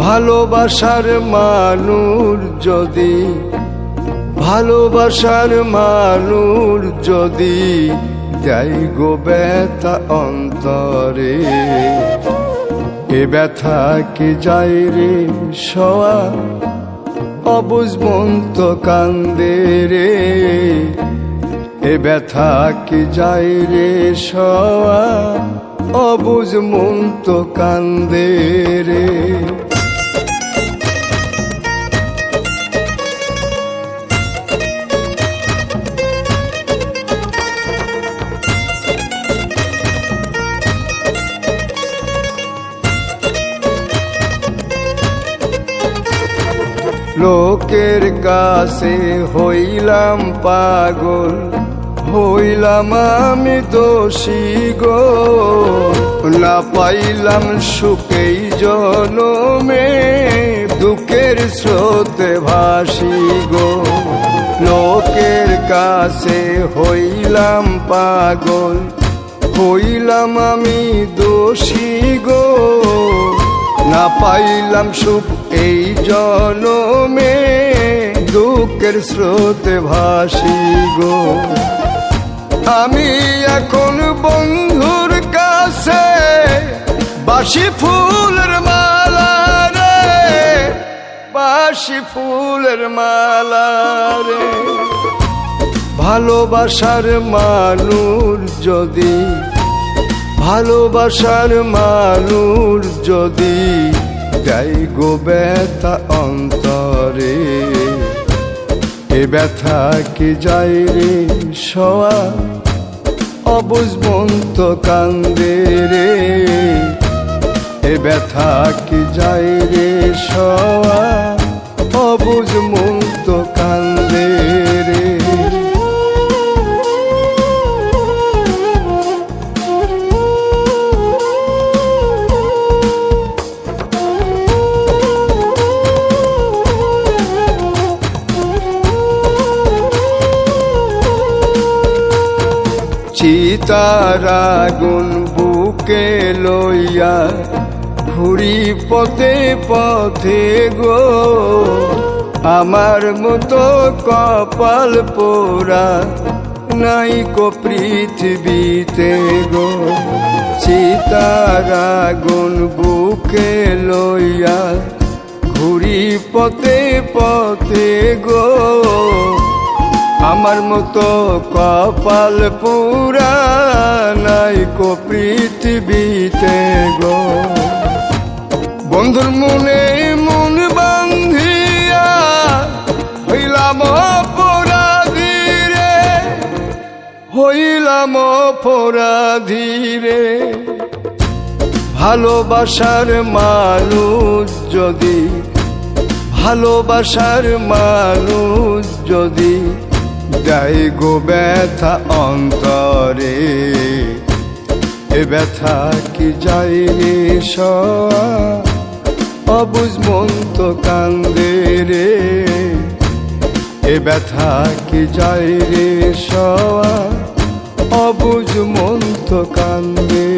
ভালোবাসার মানুষ যদি, ভালোবাসার মানুষ যদি দেয় গো ব্যথা অন্তরে, এ ব্যথা কি যায় রে সওয়া, অবুঝ মন তো কান্দে রে। এ ব্যথা কি যায় রে সওয়া, অবুঝ মন তো কান্দে রে। লোকের কাছে হইলাম পাগল, হইলাম আমি দোষী গো, না পাইলাম সুখেই জনমে, দুঃখের স্রোতে ভাসি গো। লোকের কাছে হইলাম পাগল, হইলাম আমি দোষী গো, না পাইলাম সুখ এই জনমে, দুঃখের স্রোতে ভাসি গো। আমি এখন বন্ধুর কাছে বাসি ফুলের মালা রে, বাসি ফুলের মালা রে। ভালোবাসার মানুষ যদি, ভালোবাসার মানুষ যদি দেয় গো ব্যথা অন্তরে, এ ব্যথা কি যায় রে সওয়া, অবুঝ মন তো কান্দে রে। এ ব্যথা কি যায় রে সওয়া, অবুঝ মন তো কান্দে রে। চিতার আগুন বুকে লইয়া ঘুরি পথে পথে গো, আমার মতো কপাল পোড়া নাই কো পৃথিবীতে গো। চিতার আগুন বুকে লইয়া ঘুরি পথে পথে গো, আমার মতো কপাল পুরা নাই কো পৃথিবীতে গো। বন্ধুর মনে মন বান্ধিয়া হইলাম অপরাধী রে, হইলাম অপরাধী রে। ভালোবাসার মানুষ যদি, ভালোবাসার মানুষ যদি দেয় গো ব্যথা অন্তরে, এ ব্যথা কি যায় রে সওয়া, অবুঝ মন তো কান্দে রে। এ ব্যথা কি যায় রে সওয়া, অবুঝ মন তো কান্দে